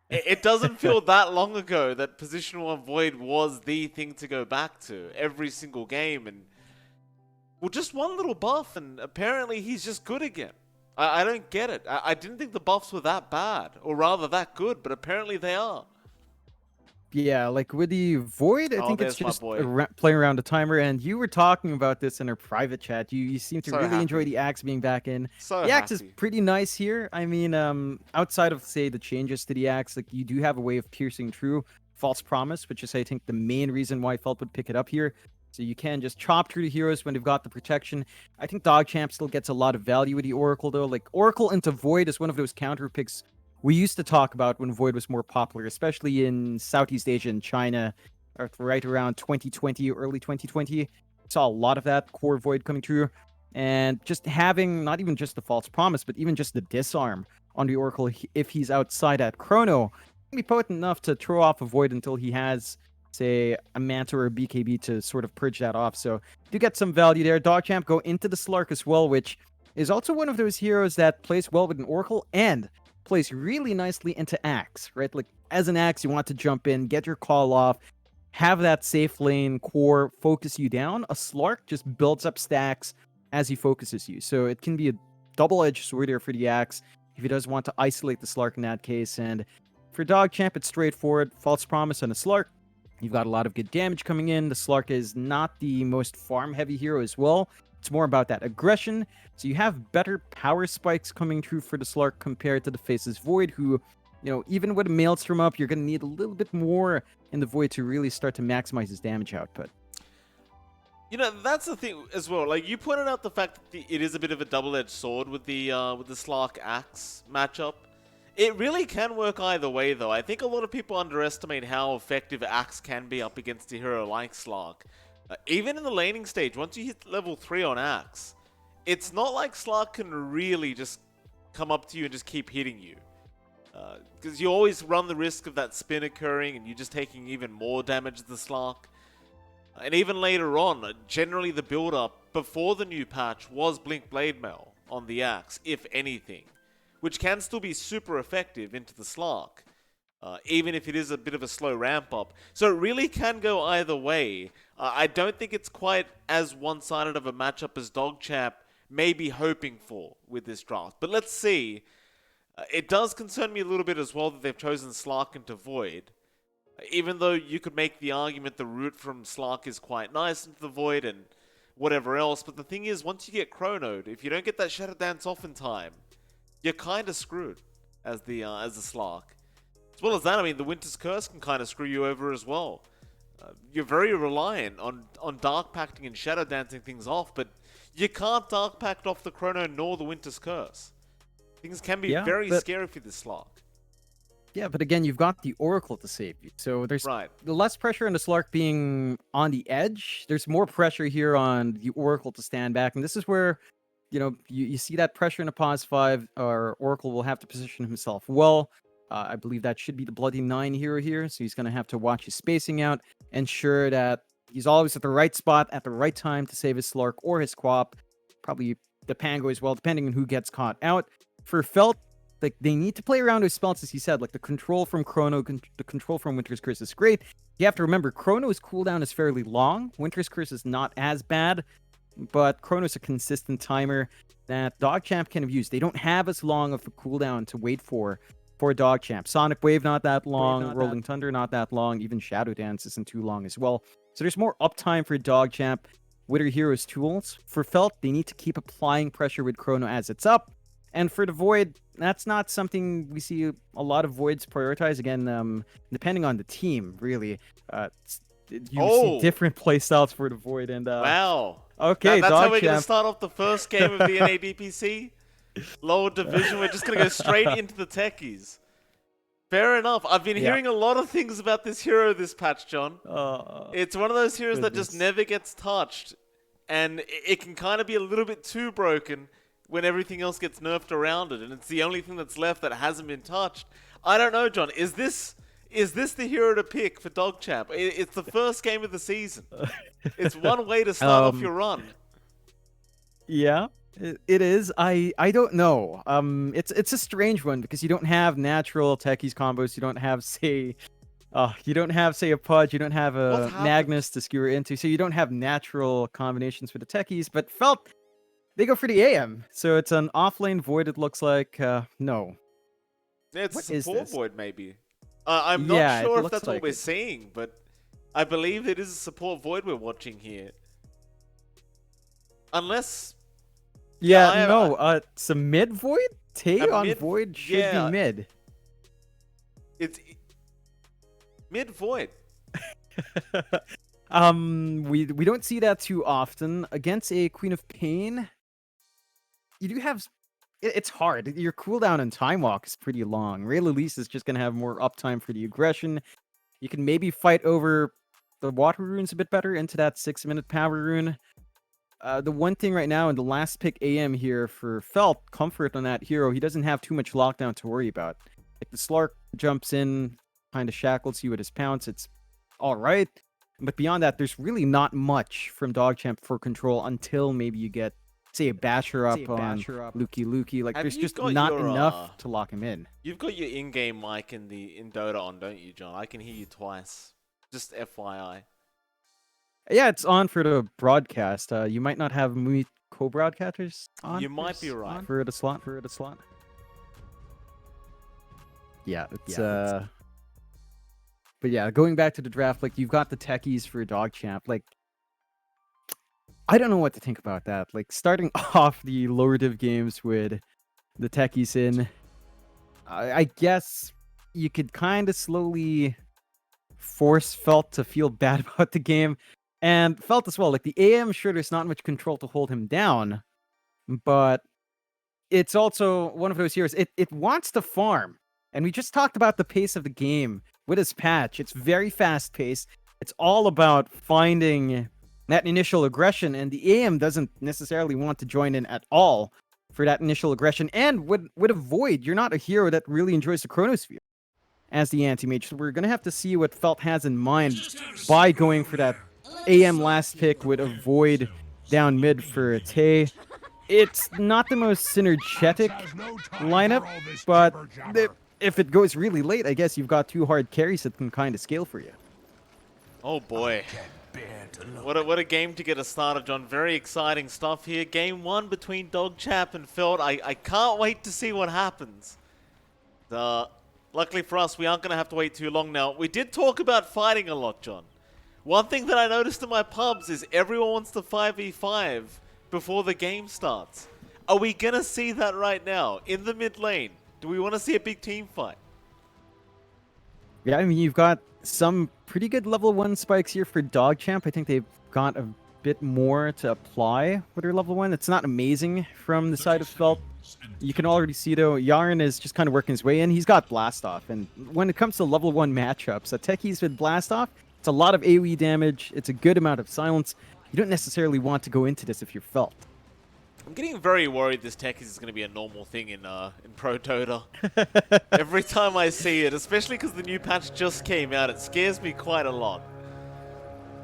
It doesn't feel that long ago that position 1 Void was the thing to go back to every single game, and well, just one little buff, and apparently he's just good again. I don't get it. I didn't think the buffs were that bad, or rather that good, but apparently they are. Yeah, like with the Void, I Oh, think it's there's my just boy. playing around the timer. And you were talking about this in our private chat. You seem to So really enjoy happy. the axe being back in. So The axe is happy. pretty nice here. I mean, outside of say the changes to the axe, like you do have a way of piercing through false promise, which is I think the main reason why Felt would pick it up here. So you can just chop through the heroes when they've got the protection. I think DogChamp still gets a lot of value with the Oracle though. Like Oracle into Void is one of those counter picks we used to talk about when Void was more popular, especially in Southeast Asia and China, right around 2020, early 2020. Saw a lot of that core Void coming through. And just having not even just the false promise, but even just the disarm on the Oracle if he's outside at Chrono can be potent enough to throw off a Void until he has, say, a Manta or a BKB to sort of purge that off. So do get some value there. DogChamp go into the Slark as well, which is also one of those heroes that plays well with an Oracle and plays really nicely into Axe, right? Like as an Axe, you want to jump in, get your call off, have that safe lane core focus you down. A Slark just builds up stacks as he focuses you. So it can be a double-edged sword here for the Axe if he does want to isolate the Slark in that case. And for DogChamp, it's straightforward. False Promise on a Slark. You've got a lot of good damage coming in. The Slark is not the most farm-heavy hero as well. It's more about that aggression. So you have better power spikes coming through for the Slark compared to the Faceless Void, who, even with a Maelstrom up, you're going to need a little bit more in the Void to really start to maximize his damage output. That's the thing as well. Like you pointed out the fact that it is a bit of a double-edged sword with the Slark Axe matchup. It really can work either way, though. I think a lot of people underestimate how effective Axe can be up against a hero like Slark. Even in the laning stage, once you hit level 3 on Axe, it's not like Slark can really just come up to you and just keep hitting you. Because you always run the risk of that spin occurring and you just taking even more damage to the Slark. And even later on, generally the build-up before the new patch was Blink Blade Mail on the Axe, if anything. Which can still be super effective into the Slark. Even if it is a bit of a slow ramp up. So it really can go either way. I don't think it's quite as one-sided of a matchup as DogChamp may be hoping for with this draft. But let's see. It does concern me a little bit as well that they've chosen Slark into Void. Even though you could make the argument the route from Slark is quite nice into the Void and whatever else. But the thing is, once you get chronoed, if you don't get that Shadow Dance off in time, you're kind of screwed as the Slark. As well as that, I mean, the Winter's Curse can kind of screw you over as well. You're very reliant on Dark Pacting and Shadow Dancing things off, but you can't Dark Pact off the Chrono nor the Winter's Curse. Things can be very scary for this Slark. Yeah, but again, you've got the Oracle to save you. So there's Right. less pressure on the Slark being on the edge. There's more pressure here on the Oracle to stand back. And this is where, you see that pressure in a pause 5, or Oracle will have to position himself well. I believe that should be the Bloody 9 hero here. So he's going to have to watch his spacing out, ensure that he's always at the right spot at the right time to save his Slark or his Quap. Probably the Pango as well, depending on who gets caught out. For Felt, like they need to play around with spells, as he said. Like the control from Chrono, the control from Winter's Curse is great. You have to remember, Chrono's cooldown is fairly long. Winter's Curse is not as bad, but Chrono's a consistent timer that DogChamp can have used. They don't have as long of a cooldown to wait for DogChamp. Sonic Wave not that long, Rolling Thunder not that long, even Shadow Dance isn't too long as well. So there's more uptime for DogChamp with her hero's tools. For Felt, they need to keep applying pressure with Chrono as it's up. And for the Void, that's not something we see a lot of Voids prioritize. Again, depending on the team, really. See different playstyles for the Void. And wow. Okay, that's how we're going DogChamp. to start off the first game of the NA DPC. Lower division, we're just going to go straight into the techies. Fair enough. I've been hearing a lot of things about this hero this patch, John. It's one of those heroes that just never gets touched. And it can kind of be a little bit too broken when everything else gets nerfed around it, and it's the only thing that's left that hasn't been touched. I don't know, John. Is this the hero to pick for DogChamp? It's the first game of the season. It's one way to start off your run. Yeah. It is. I don't know. It's a strange one because you don't have natural techies combos. You don't have say a Pudge. You don't have What a happened? Magnus to skewer into. So you don't have natural combinations for the techies. But Felt, they go for the AM. So it's an offlane void. It looks like no. Yeah, it's What a is support this? void, maybe. I'm not Yeah, it sure if looks that's what like we're it. seeing, but I believe it is a support void we're watching here. Unless, Yeah, I no. It's a mid void. Tay a on mid, void should be yeah, mid. it's mid void. We don't see that too often against a Queen of Pain. You do have it's hard. Your cooldown and time walk is pretty long. Ray Lilise is just gonna have more uptime for the aggression. You can maybe fight over the water runes a bit better into that 6-minute power rune. The one thing right now in the last pick AM here for Felt, comfort on that hero, he doesn't have too much lockdown to worry about. Like the Slark jumps in, kind of shackles you with his pounce, it's alright. But beyond that, there's really not much from DogChamp for control until maybe you get, say, a basher up on Lukey. Like, Have there's you just got not your, enough to lock him in. You've got your in-game mic in Dota on, don't you, John? I can hear you twice. Just FYI. Yeah, it's on for the broadcast. You might not have Mui co-broadcasters on. You might be right. For the slot. Yeah, it's But yeah, going back to the draft, like you've got the techies for DogChamp. Like, I don't know what to think about that. Like starting off the lower div games with the techies in, I guess you could kind of slowly force Felt to feel bad about the game. And Felt as well, like the AM, sure, there's not much control to hold him down, but it's also one of those heroes. It wants to farm. And we just talked about the pace of the game with his patch. It's very fast paced. It's all about finding that initial aggression, and the AM doesn't necessarily want to join in at all for that initial aggression. And with a Void, you're not a hero that really enjoys the Chronosphere as the anti-mage. So we're going to have to see what Felt has in mind by going for that AM last pick with a Void down mid for Tay. It's not the most synergetic lineup, but if it goes really late, I guess you've got two hard carries that can kind of scale for you. Oh boy. What a game to get us started, John. Very exciting stuff here. Game 1 between DogChamp and Felt. I can't wait to see what happens. Luckily for us, we aren't going to have to wait too long now. We did talk about fighting a lot, John. One thing that I noticed in my pubs is everyone wants to 5v5 before the game starts. Are we going to see that right now in the mid lane? Do we want to see a big team fight? Yeah, I mean, you've got some pretty good level 1 spikes here for DogChamp. I think they've got a bit more to apply with their level 1. It's not amazing from the side of Felt. You can already see, though, Yaren is just kind of working his way in. He's got Blast Off, and when it comes to level 1 matchups, techies with Blast Off, it's a lot of AoE damage. It's a good amount of silence. You don't necessarily want to go into this if you're Felt. I'm getting very worried this Techies is going to be a normal thing in Pro Dota. Every time I see it, especially because the new patch just came out, it scares me quite a lot.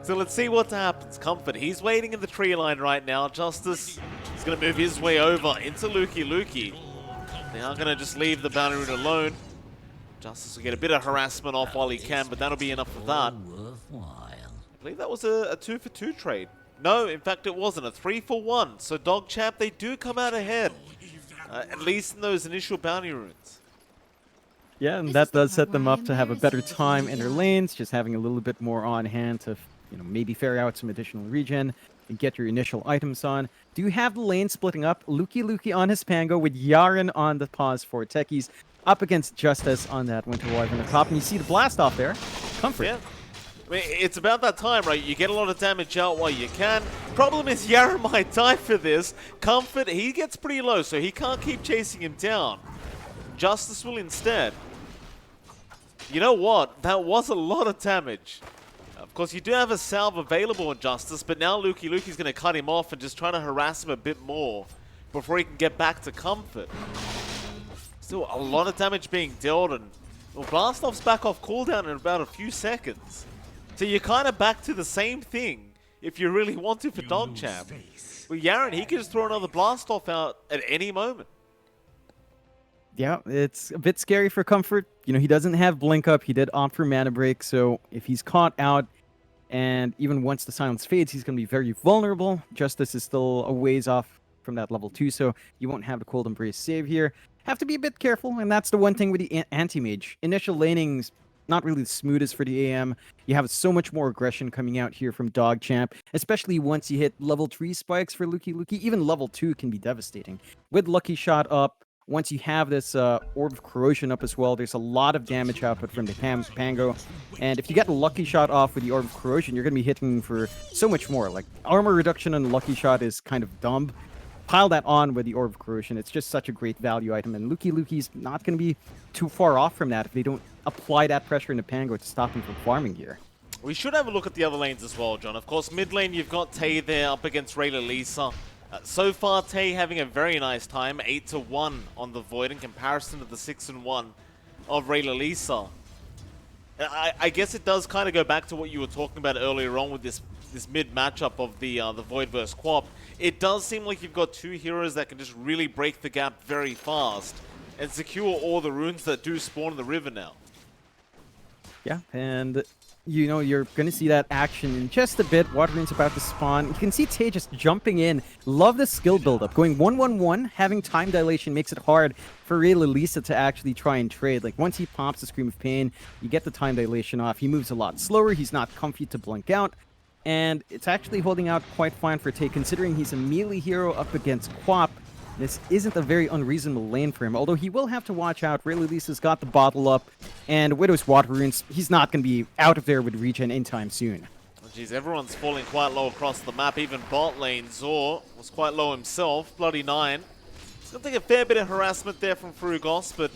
So let's see what happens. Comfort, he's waiting in the tree line right now. Justice is going to move his way over into Lukey. They are going to just leave the boundary route alone. Justice will get a bit of harassment off while he can, but that'll be enough for that. I believe that was a 2-for-2 trade. No, in fact it wasn't. A 3-for-1. So DogChamp, they do come out ahead. At least in those initial bounty runes. Yeah, and that does set them up to have a better time in their lanes, just having a little bit more on hand to, maybe ferry out some additional regen and get your initial items on. Do you have the lane splitting up? Lukey on his Pango with Yaren on the pause for techies, up against Justice on that Winter Wyvern on the top, and you see the blast off there. Comfort. Yeah. I mean, it's about that time, right? You get a lot of damage out while you can. Problem is, Yaren might die for this. Comfort, he gets pretty low, so he can't keep chasing him down. Justice will instead. You know what? That was a lot of damage. Of course, you do have a salve available on Justice, but now Lukey's going to cut him off and just try to harass him a bit more before he can get back to Comfort. Still a lot of damage being dealt, and well, Blastoff's back off cooldown in about a few seconds. So you're kind of back to the same thing if you really want to for DogChamp. Well, Yaren, he could just throw another blast off out at any moment. Yeah, it's a bit scary for Comfort. You know, he doesn't have Blink Up. He did opt for Mana Break, so if he's caught out, and even once the silence fades, he's going to be very vulnerable. Justice is still a ways off from that level 2, so you won't have the Cold Embrace save here. Have to be a bit careful, and that's the one thing with the Anti-Mage. Initial laning's not really the smoothest for the AM. You have so much more aggression coming out here from DogChamp, especially once you hit level 3 spikes for Lucky. Even level 2 can be devastating. With Lucky Shot up, once you have this Orb of Corrosion up as well, there's a lot of damage output from the Pango. And if you get a Lucky Shot off with the Orb of Corrosion, you're going to be hitting for so much more. Like, armor reduction on Lucky Shot is kind of dumb. Pile that on with the Orb of Corrosion. It's just such a great value item. And Luki's not going to be too far off from that if they don't apply that pressure in the Pango to stop him from farming here. We should have a look at the other lanes as well, John. Of course, mid lane, you've got Tay there up against Rayla Lisa. So far, Tay having a very nice time, 8-1 on the Void in comparison to the 6-1 of Rayla Lisa. I guess it does kind of go back to what you were talking about earlier on with this mid matchup of the Void versus Quap. It does seem like you've got two heroes that can just really break the gap very fast and secure all the runes that do spawn in the river now. Yeah, and you know, you're going to see that action in just a bit. Water Rune's about to spawn. You can see Tay just jumping in. Love the skill buildup. Going 1-1-1, having time dilation makes it hard for Rayla Lisa to actually try and trade. Like, once he pops the Scream of Pain, you get the time dilation off. He moves a lot slower. He's not comfy to blink out. And it's actually holding out quite fine for Tay, considering he's a melee hero up against Quap. This isn't a very unreasonable lane for him, although he will have to watch out. Rayla Lisa's got the bottle up, and Widow's Water Runes, he's not going to be out of there with regen anytime soon. Oh, geez, everyone's falling quite low across the map. Even bot lane, Zor was quite low himself. Bloody 9. It's going to take a fair bit of harassment there from Frugos, but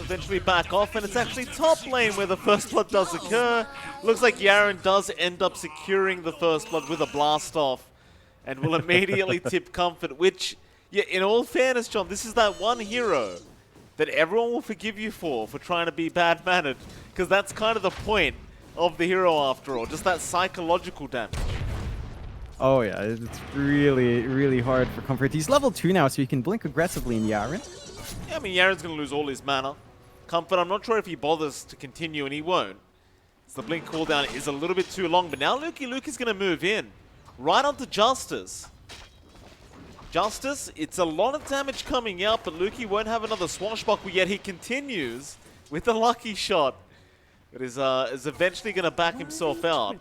eventually back off, and it's actually top lane where the first blood does occur. Looks like Yaren does end up securing the first blood with a blast off, and will immediately tip Comfort, which... yeah, in all fairness, John, this is that one hero that everyone will forgive you for trying to be bad-mannered, because that's kind of the point of the hero after all, just that psychological damage. Oh yeah, it's really, really hard for Comfort. He's level 2 now, so he can blink aggressively in Yaren. Yeah, I mean, Yaren's going to lose all his mana. Comfort, I'm not sure if he bothers to continue, and he won't. So the blink cooldown is a little bit too long, but now Luke is going to move in, right onto Justice. Justice, it's a lot of damage coming out, but Lukey won't have another swashbuckle yet. He continues with the lucky shot, but is eventually going to back himself out.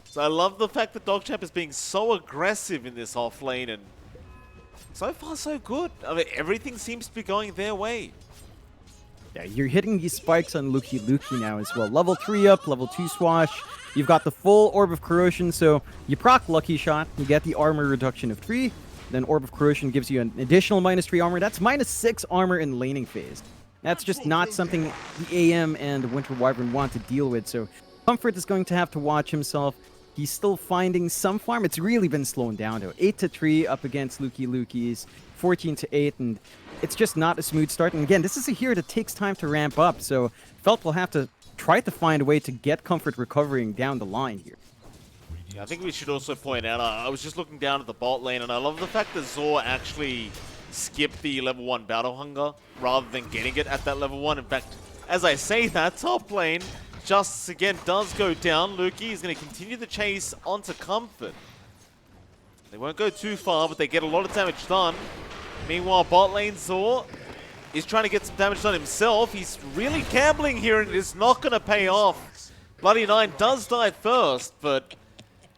So I love the fact that DogChamp is being so aggressive in this off lane, and so far so good. I mean, everything seems to be going their way. Yeah, you're hitting these spikes on Lucky now as well. Level 3 up, level 2 swash. You've got the full Orb of Corrosion, so you proc Lucky Shot, you get the armor reduction of 3. Then Orb of Corrosion gives you an additional -3 armor. That's -6 armor in laning phase. That's just not something the AM and Winter Wyvern want to deal with. So Comfort is going to have to watch himself. He's still finding some farm. It's really been slowing down though. 8-3 up against Luki's, 14-8, and it's just not a smooth start. And again, this is a hero that takes time to ramp up. So Felt will have to try to find a way to get Comfort recovering down the line here. I think we should also point out, I was just looking down at the bot lane, and I love the fact that Zor actually skipped the level 1 Battle Hunger rather than getting it at that level 1. In fact, as I say that, top lane, Justice again does go down. Lukey is going to continue the chase onto Comfort. They won't go too far, but they get a lot of damage done. Meanwhile, bot lane Zor is trying to get some damage done himself. He's really gambling here, and it's not going to pay off. Bloody 9 does die first, but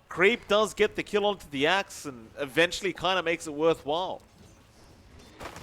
Creep does get the kill onto the axe and eventually kind of makes it worthwhile.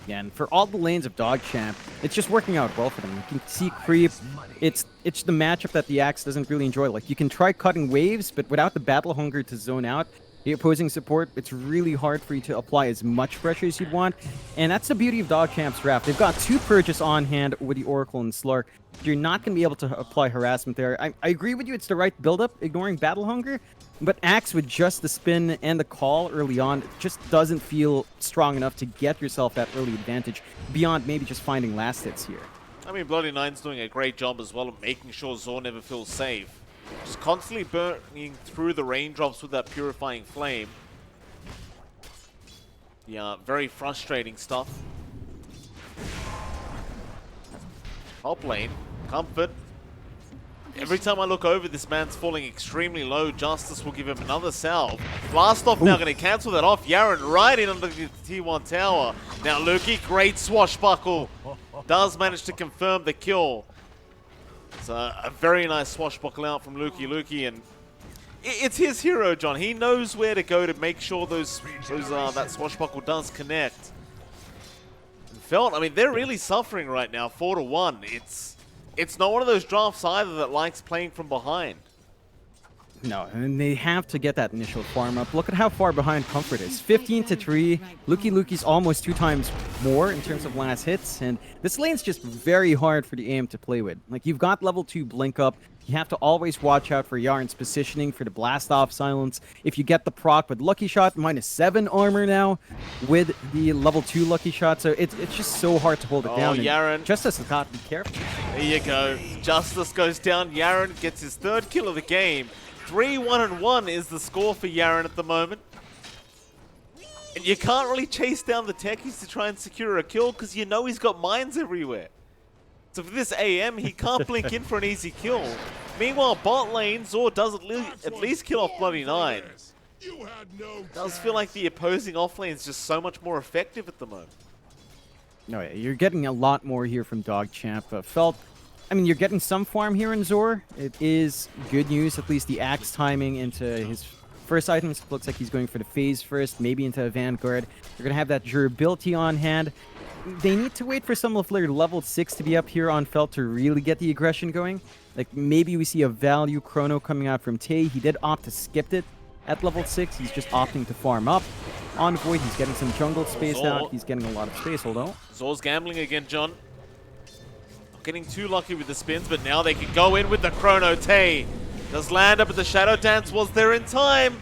Yeah, and for all the lanes of DogChamp, it's just working out well for them. You can see Creep, it's the matchup that the axe doesn't really enjoy. Like, you can try cutting waves, but without the battle hunger to zone out the opposing support, it's really hard for you to apply as much pressure as you'd want. And that's the beauty of DogChamp's draft. They've got 2 purges on hand with the Oracle and Slark. You're not going to be able to apply harassment there. I agree with you, it's the right build-up, ignoring battle hunger. But Axe with just the spin and the call early on just doesn't feel strong enough to get yourself that early advantage beyond maybe just finding last hits here. I mean, Bloody 9's doing a great job as well of making sure Zor never feels safe. Just constantly burning through the raindrops with that purifying flame. Yeah, very frustrating stuff. Top lane, Comfort. Every time I look over, this man's falling extremely low. Justice will give him another salve. Blast off now, going to cancel that off. Yaren right in under the T1 tower. Now Lukey, great swashbuckle. Does manage to confirm the kill. It's a very nice swashbuckle out from Lukey, and it's his hero, John. He knows where to go to make sure that swashbuckle does connect. And Felt, I mean, they're really suffering right now, 4-1. It's not one of those drafts either that likes playing from behind. No, and they have to get that initial farm up. Look at how far behind Comfort is. 15-3. Lukey's almost 2 times more in terms of last hits, and this lane's just very hard for the AM to play with. Like, you've got level 2 blink up. You have to always watch out for Yaren's positioning for the blast off silence. If you get the proc with Lucky Shot, -7 armor now with the level 2 Lucky Shot, so it's just so hard to hold it down. Yaren. Justice has got to be careful. There you go. Justice goes down. Yaren gets his 3rd kill of the game. 3-1-1 is the score for Yaren at the moment. And you can't really chase down the techies to try and secure a kill because you know he's got mines everywhere. So for this AM, he can't blink in for an easy kill. Meanwhile, bot lane, Zor does at least kill off Bloody 9. Does feel like the opposing offlane is just so much more effective at the moment. No, yeah, you're getting a lot more here from DogChamp. Felt, I mean, you're getting some farm here in Zor. It is good news, at least the axe timing into his first items. Looks like he's going for the phase first, maybe into a Vanguard. You're going to have that durability on hand. They need to wait for some of their level 6 to be up here on Felt to really get the aggression going. Like, maybe we see a value chrono coming out from Tay. He did opt to skip it at level 6. He's just opting to farm up. On Void, he's getting some jungle space out. He's getting a lot of space, although. Zor's gambling again, John. Not getting too lucky with the spins, but now they can go in with the chrono. Tay does land up, but the Shadow Dance was there in time.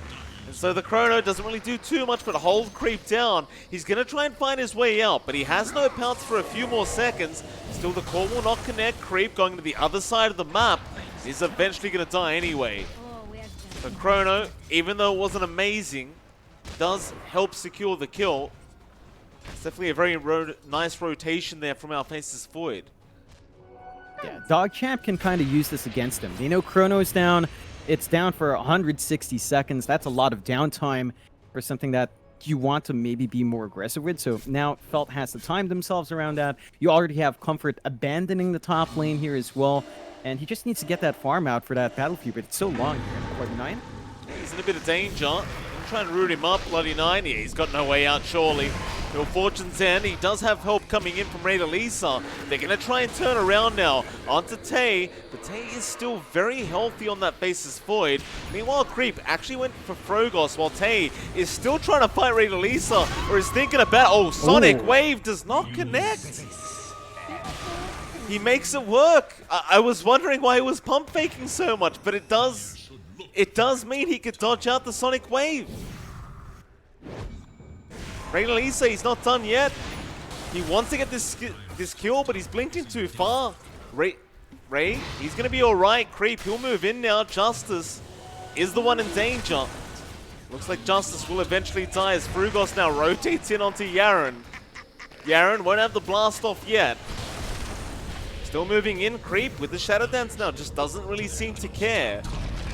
So the chrono doesn't really do too much but hold creep down. He's going to try and find his way out, but he has no pounce for a few more seconds. Still, the core will not connect. Creep going to the other side of the map is eventually going to die anyway. The chrono, even though it wasn't amazing, does help secure the kill. It's definitely a very nice rotation there from our Faceless Void. Yeah, DogChamp can kind of use this against him. They know chrono's down. It's down for 160 seconds. That's a lot of downtime for something that you want to maybe be more aggressive with. So now Felt has to time themselves around that. You already have Comfort abandoning the top lane here as well. And he just needs to get that farm out for that battlefield. But it's so long here. Bloody 9? He's in a bit of danger. I'm trying to root him up. Bloody 9. Yeah, he's got no way out, surely. Till fortune's end. He does have help coming in from Raider Lisa. They're going to try and turn around now onto Tay. But Tay is still very healthy on that Faceless Void. Meanwhile, Creep actually went for Frogos while Tay is still trying to fight Raider Lisa, or is thinking about, oh, Sonic Wave does not connect. He makes it work. I was wondering why he was pump faking so much, but it does mean he could dodge out the Sonic Wave. Raider Lisa, he's not done yet. He wants to get this kill, but he's blinked in too far. Ray, he's going to be alright. Creep, he'll move in now. Justice is the one in danger. Looks like Justice will eventually die as Frugos now rotates in onto Yaren. Yaren won't have the blast off yet. Still moving in. Creep with the Shadow Dance now just doesn't really seem to care.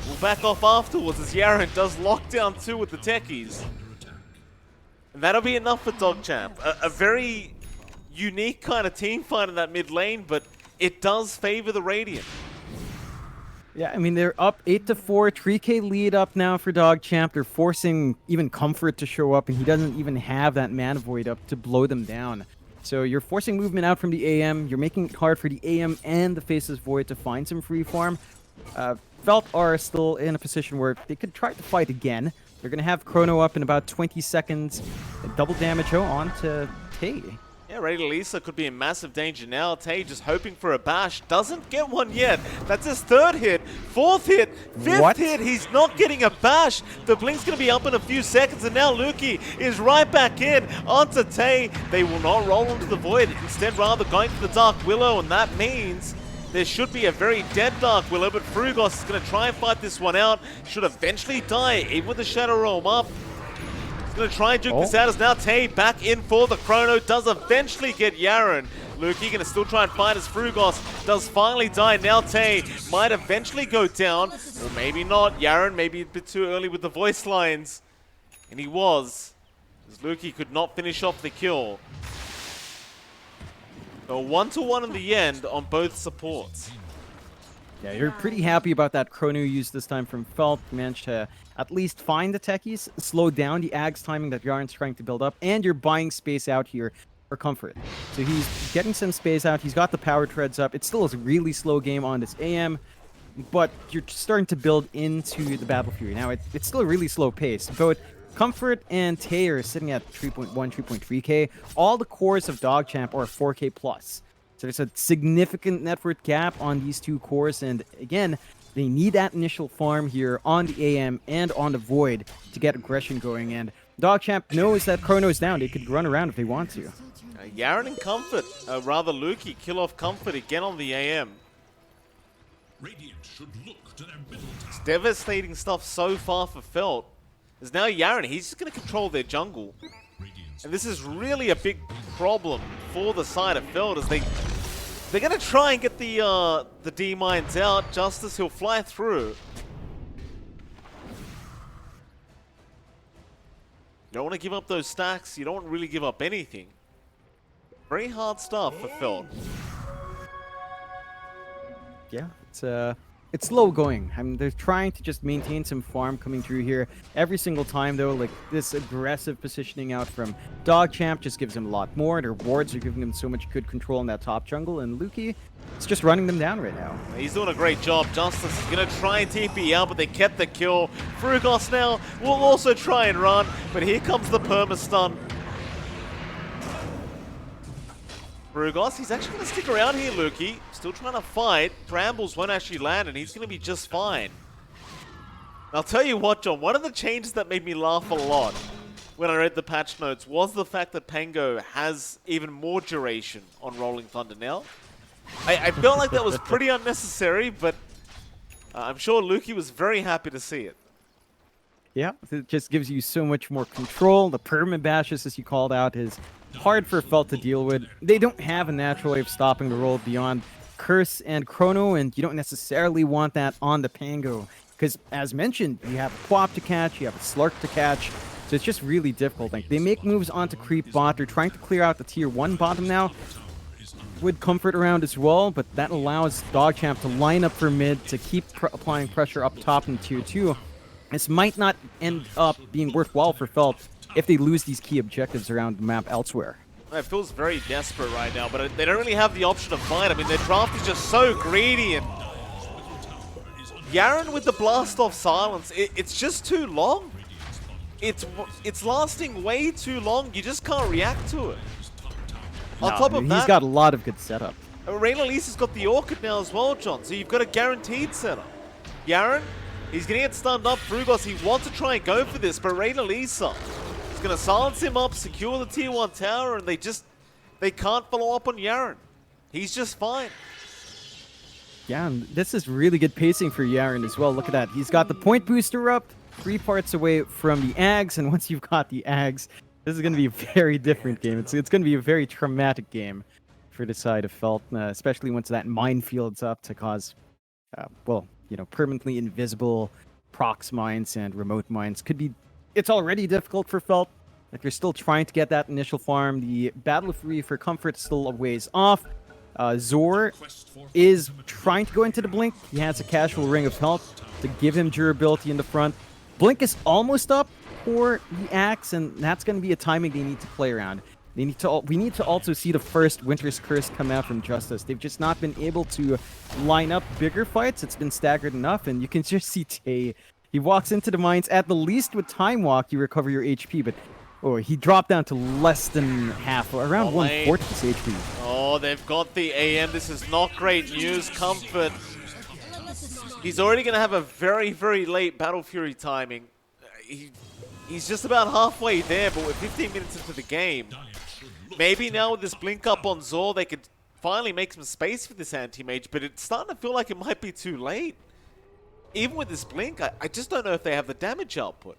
We'll back off afterwards as Yaren does lock down 2 with the techies. And that'll be enough for DogChamp. A very unique kind of team fight in that mid lane, but it does favor the Radiant. Yeah, I mean, they're up 8-4, 3k lead up now for DogChamp. They're forcing even Comfort to show up, and he doesn't even have that Mana Void up to blow them down. So you're forcing movement out from the AM. You're making it hard for the AM and the Faceless Void to find some free farm. Felt are still in a position where they could try to fight again. They're going to have Chrono up in about 20 seconds. Double damage on to Tay. Yeah, Raider Lisa could be in massive danger now. Tay just hoping for a bash. Doesn't get one yet. That's his 3rd hit. 4th hit. 5th hit. He's not getting a bash. The blink's going to be up in a few seconds. And now Lukey is right back in onto Tay. They will not roll into the Void. Instead, rather going for the Dark Willow. And that means there should be a very dead Dark Willow, but Frugos is going to try and fight this one out. Should eventually die, even with the Shadow Realm up. He's going to try and juke this out as now Tay back in for the chrono. Does eventually get Yaren. Lukey going to still try and find his Frugos. Does finally die. Now Tay might eventually go down. Or maybe not. Yaren maybe a bit too early with the voice lines. And he was. As Lukey could not finish off the kill. So 1-1 in the end on both supports. Yeah, you're pretty happy about that chrono use this time from Felt. Managed to at least find the techies, slow down the Ags timing that Yaren's trying to build up, and you're buying space out here for Comfort. So he's getting some space out, he's got the power treads up. It still is a really slow game on this AM, but you're starting to build into the Battle Fury. Now, it's still a really slow pace. Both Comfort and Tay are sitting at 3.1, 3.3k. All the cores of DogChamp are 4k plus. So there's a significant net worth gap on these two cores, and again, they need that initial farm here on the AM and on the Void to get aggression going, and DogChamp knows that Chrono is down. They could run around if they want to. Yaren and Comfort, rather Lukey, kill off Comfort again on the AM. It's devastating stuff so far for Felt. As now Yaren, he's just going to control their jungle. And this is really a big problem for the side of Feld as they're going to try and get the D-mines out. Justice, he'll fly through. You don't want to give up those stacks. You don't really give up anything. Very hard stuff for Feld. Yeah, it's slow going. I mean, they're trying to just maintain some farm coming through here every single time, though. Like, this aggressive positioning out from DogChamp just gives them a lot more. Their wards are giving them so much good control in that top jungle, and Lukey is just running them down right now. He's doing a great job. Justice is going to try and TP out, but they kept the kill. Frugos now will also try and run, but here comes the perma-stun. Frugos, he's actually going to stick around here, Lukey. Still trying to fight. Brambles won't actually land, and he's going to be just fine. I'll tell you what, John, one of the changes that made me laugh a lot when I read the patch notes was the fact that Pango has even more duration on Rolling Thunder now. I felt like that was pretty unnecessary, but I'm sure Lukey was very happy to see it. Yeah, it just gives you so much more control. The perma bashes, as you called out, is hard for Felt to deal with. They don't have a natural way of stopping the roll beyond Curse and Chrono, and you don't necessarily want that on the Pango. Because, as mentioned, you have a Quap to catch, you have a Slark to catch, so it's just really difficult. Like, they make moves onto Creep bot, they're trying to clear out the tier 1 bottom now, with Comfort around as well, but that allows DogChamp to line up for mid, to keep applying pressure up top in tier 2. This might not end up being worthwhile for Felt if they lose these key objectives around the map elsewhere. It feels very desperate right now, but they don't really have the option to fight. I mean, their draft is just so greedy, and Yaren with the blast off silence, it's just too long. It's lasting way too long. You just can't react to it. On top of that, he's got a lot of good setup. Reyna Lisa's got the Orchid now as well, John, so you've got a guaranteed setup. Yaren, he's going to get stunned up. Frugos, he wants to try and go for this, but Reyna Lisa is going to silence him up, secure the tier 1 tower, and they can't follow up on Yaren. He's just fine. Yeah, and this is really good pacing for Yaren as well. Look at that. He's got the point booster up, 3 parts away from the Ags, and once you've got the Ags, this is going to be a very different game. It's going to be a very traumatic game for the side of Felt, especially once that minefield's up to cause, well, you know, permanently invisible prox mines and remote mines. It's already difficult for Felt. Like, they're still trying to get that initial farm. The Battle Fury for Comfort is still a ways off. Zor is trying to go into the Blink. He has a casual Ring of Health to give him durability in the front. Blink is almost up for the Axe, and that's going to be a timing they need to play around. We need to also see the first Winter's Curse come out from Justice. They've just not been able to line up bigger fights. It's been staggered enough, and you can just see Tay. He walks into the mines. At the least with Time Walk, you recover your HP, but he dropped down to less than half, around 1/4 his HP. Oh, they've got the AM. This is not great news. Comfort, he's already going to have a very, very late Battle Fury timing. He's just about halfway there, but we're 15 minutes into the game. Maybe now with this blink up on Zor, they could finally make some space for this anti-mage, but it's starting to feel like it might be too late. Even with this blink, I just don't know if they have the damage output.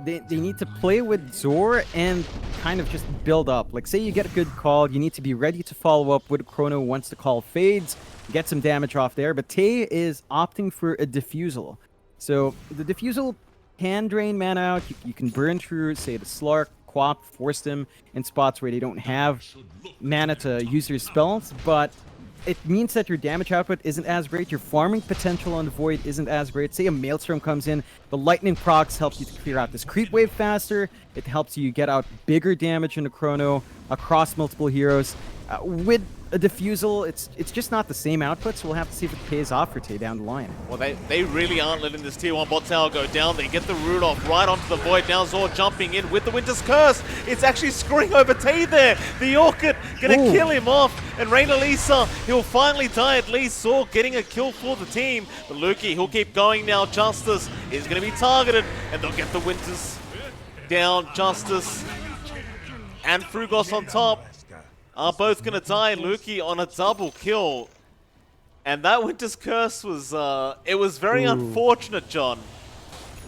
they need to play with Zor and kind of just build up. Like, say you get a good call, you need to be ready to follow up with Chrono once the call fades, get some damage off there. But Tay is opting for a Diffusal. So the Diffusal can drain mana out. You can burn through, say, the Slark, Quap, force them in spots where they don't have mana to use their spells, but it means that your damage output isn't as great, your farming potential on the Void isn't as great. Say a Maelstrom comes in, the Lightning procs help you to clear out this creep wave faster, it helps you get out bigger damage in the Chrono across multiple heroes. With a Diffusal, it's just not the same output, so we'll have to see if it pays off for Tay down the line. Well, they really aren't letting this tier 1 bot tower go down. They get the root off right onto the Void. Now Zor jumping in with the Winter's Curse. It's actually screwing over Tay there. The Orchid gonna kill him off. And Reynalisa, he'll finally die at least. Zor getting a kill for the team. But Lukey, he'll keep going now. Justice is gonna be targeted. And they'll get the Winters down. Justice and Frugos on top are both gonna die. Lukey on a double kill. And that Winter's Curse was, it was very unfortunate, John.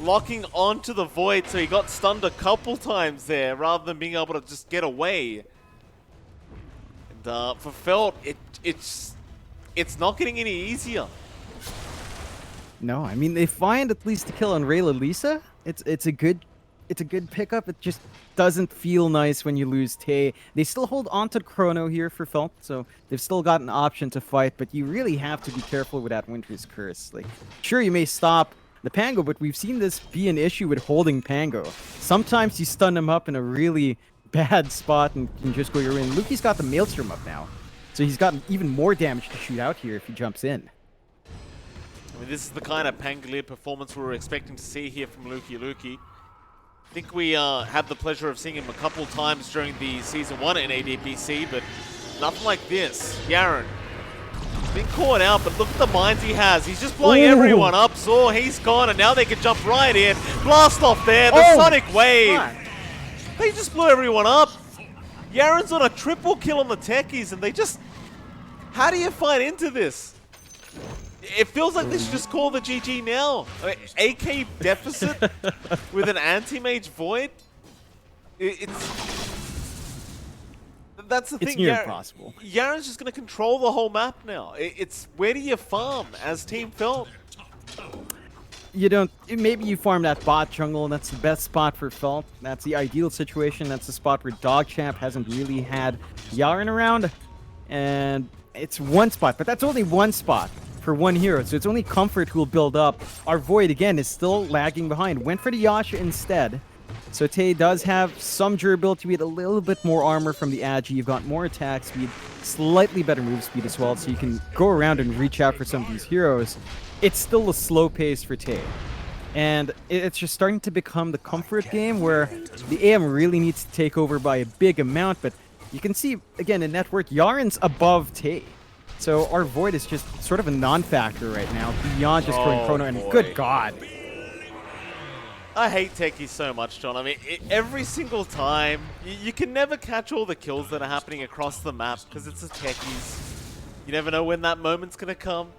Locking onto the Void, so he got stunned a couple times there, rather than being able to just get away. And for Felt, it's not getting any easier. No, I mean, they find at least a kill on Reynalisa. It's a good pickup. It just doesn't feel nice when you lose Tay. They still hold on to Chrono here for Felt, so they've still got an option to fight, but you really have to be careful with that Winter's Curse. Like, sure, you may stop the Pango, but we've seen this be an issue with holding Pango. Sometimes you stun him up in a really bad spot and can just go your way. Lukey's got the Maelstrom up now, so he's got even more damage to shoot out here if he jumps in. I mean, this is the kind of Pangolier performance we were expecting to see here from Lukey. I think we had the pleasure of seeing him a couple times during the Season 1 in ADPC, but nothing like this. Yaren, he's been caught out, but look at the mines he has. He's just blowing everyone up. Zor, he's gone, and now they can jump right in. Blast off there, the Sonic Wave. They just blew everyone up. Yaren's on a triple kill on the techies, and they just... How do you fight into this? It feels like they should just call the GG now. I mean, AK deficit with an anti-mage Void? That's the thing. It's near impossible. Yaren's just going to control the whole map now. It's where do you farm as Team Felt? You don't... Maybe you farm that bot jungle, and that's the best spot for Felt. That's the ideal situation. That's the spot where DogChamp hasn't really had Yaren around. And it's one spot, but that's only one spot for one hero, so it's only Comfort who will build up. Our Void, again, is still lagging behind. Went for the Yasha instead. So Tay does have some durability with a little bit more armor from the Agi. You've got more attack speed, slightly better move speed as well, so you can go around and reach out for some of these heroes. It's still a slow pace for Tay. And it's just starting to become the Comfort game where the AM really needs to take over by a big amount, but you can see, again, in Network, Yaren's above Tay. So our Void is just sort of a non-factor right now, beyond just throwing Chrono, and good God. I hate techies so much, John. I mean, every single time, you can never catch all the kills that are happening across the map, because it's the techies. You never know when that moment's going to come.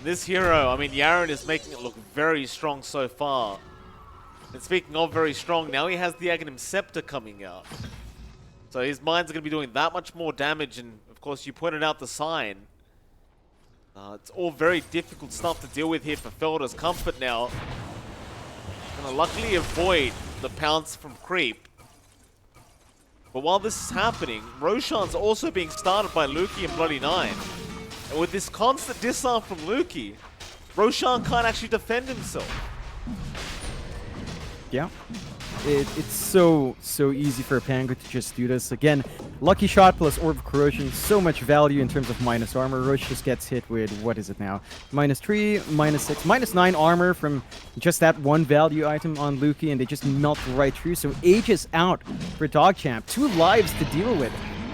This hero, I mean, Yaren is making it look very strong so far. And speaking of very strong, now he has the Aghanim Scepter coming out. So his mines are going to be doing that much more damage, and of course you pointed out the sign. It's all very difficult stuff to deal with here for Felder's Comfort now. Gonna luckily avoid the pounce from Creep. But while this is happening, Roshan's also being started by Lukey and Bloody Nine. And with this constant disarm from Lukey, Roshan can't actually defend himself. Yeah. It's so easy for a Pango to just do this. Again, Lucky Shot plus Orb of Corrosion, so much value in terms of minus armor. Roche just gets hit with, what is it now? -3, -6, -9 armor from just that one value item on Lukey, and they just melt right through. So ages out for DogChamp. 2 lives to deal with.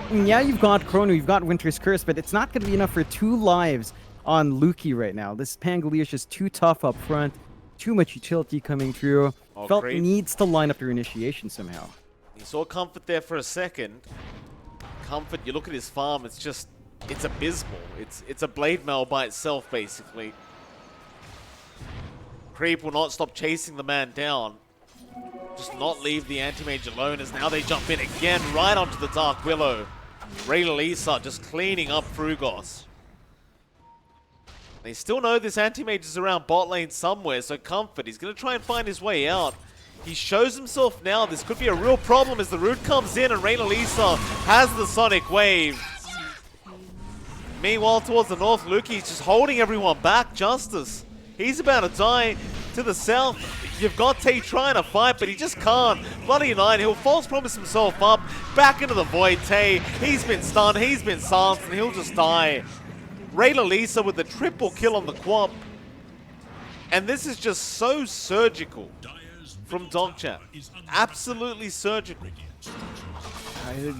And yeah, you've got Chrono, you've got Winter's Curse, but it's not going to be enough for 2 lives on Lukey right now. This Pangolier is just too tough up front. Too much utility coming through. Felt great. Needs to line up their initiation somehow. You saw Comfort there for a second. Comfort, you look at his farm, it's just, it's abysmal. It's a blade mail by itself, basically. Creep will not stop chasing the man down. just not leave the anti-mage alone, as now they jump in again right onto the Dark Willow. Lisa just cleaning up Frugos. They still know this anti-mage is around bot lane somewhere, so Comfort, he's going to try and find his way out. He shows himself now. This could be a real problem as the root comes in and Lisa has the Sonic Wave. Meanwhile, towards the north, Luki's just holding everyone back. Justice, he's about to die. To the south, you've got Tay trying to fight, but he just can't. Bloody Nine, he'll false promise himself up. Back into the void, Tay. He's been stunned, he's been silenced, and he'll just die. Lisa with the triple kill on the Quap. And this is just so surgical from DogChamp. Absolutely surgical.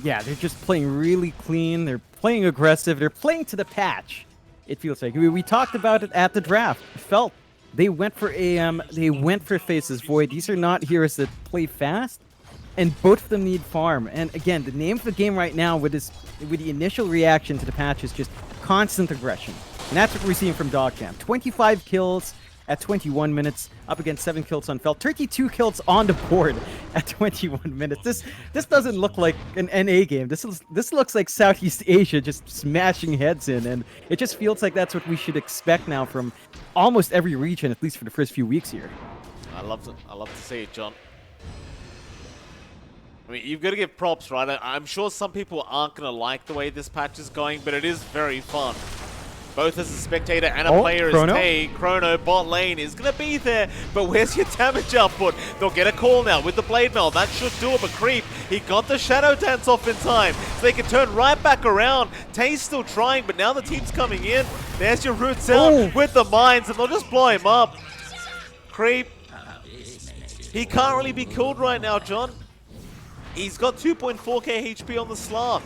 Yeah, they're just playing really clean. They're playing aggressive. They're playing to the patch, it feels like. We talked about it at the draft. It felt they went for AM. They went for Faces Void. These are not heroes that play fast, and both of them need farm. And again, the name of the game right now with the initial reaction to the patch is just constant aggression. And that's what we're seeing from DogChamp. 25 kills at 21 minutes, up against 7 kills on Felt, 32 kills on the board at 21 minutes. This doesn't look like an NA game. This looks like Southeast Asia just smashing heads in, and it just feels like that's what we should expect now from almost every region, at least for the first few weeks here. I love to see it, John. I mean, you've got to give props, right? I'm sure some people aren't going to like the way this patch is going, but it is very fun. Both as a spectator and a player Chrono? as Tay. Chrono, bot lane is going to be there, but where's your damage output? They'll get a call now with the Blade Mail. That should do it, but Creep, he got the Shadow Dance off in time, so they can turn right back around. Tay's still trying, but now the team's coming in. There's your Roots out with the mines, and they'll just blow him up. Creep, he can't really be killed right now, John. He's got 2.4k HP on the Slark.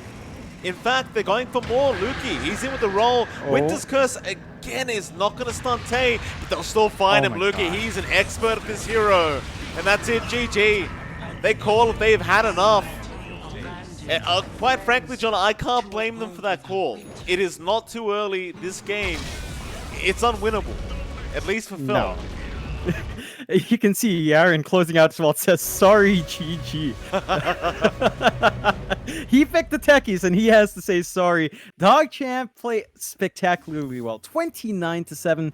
In fact, they're going for more. Luki, he's in with the roll. Winter's Curse again is not going to stun Tay, but they'll still find him. Luki, he's an expert at this hero. And that's it, GG. They call it, they've had enough. Quite frankly, John, I can't blame them for that call. It is not too early. This game, it's unwinnable. At least for Phil. No. You can see Aaron closing out as well. It says, sorry, GG. He picked the techies, and he has to say sorry. DogChamp play spectacularly well. 29-7,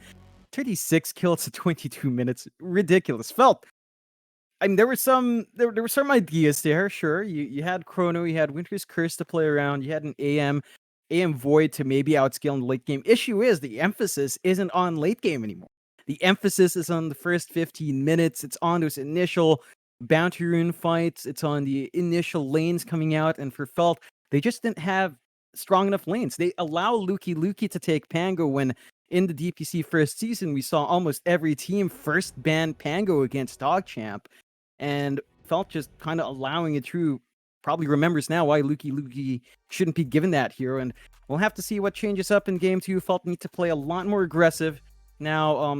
36 kills at 22 minutes. Ridiculous. Felt. I mean, there were some ideas there, sure. You had Chrono, you had Winter's Curse to play around, you had an AM Void to maybe outscale in the late game. Issue is the emphasis isn't on late game anymore. The emphasis is on the first 15 minutes. It's on those initial bounty rune fights. It's on the initial lanes coming out. And for Felt, they just didn't have strong enough lanes. They allow Luki to take Pango when in the DPC first season, we saw almost every team first ban Pango against DogChamp. And Felt just kind of allowing it through. Probably remembers now why Luki shouldn't be given that hero. And we'll have to see what changes up in game 2. Felt need to play a lot more aggressive. Now,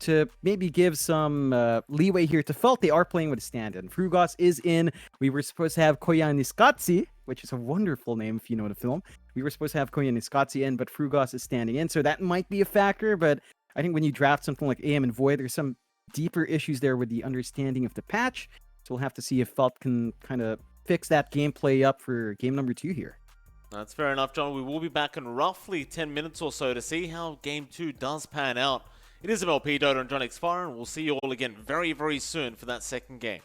to maybe give some leeway here to Felt, they are playing with a stand-in. Frugos is in. We were supposed to have Koyaanisqatsi, which is a wonderful name if you know the film. We were supposed to have Koyaanisqatsi in, but Frugos is standing in, so that might be a factor. But I think when you draft something like AM and Void, there's some deeper issues there with the understanding of the patch. So we'll have to see if Felt can kind of fix that gameplay up for game number 2 here. That's fair enough, John. We will be back in roughly 10 minutes or so to see how Game 2 does pan out. It is MLP Dota and JohnXFire, and we'll see you all again very, very soon for that second game.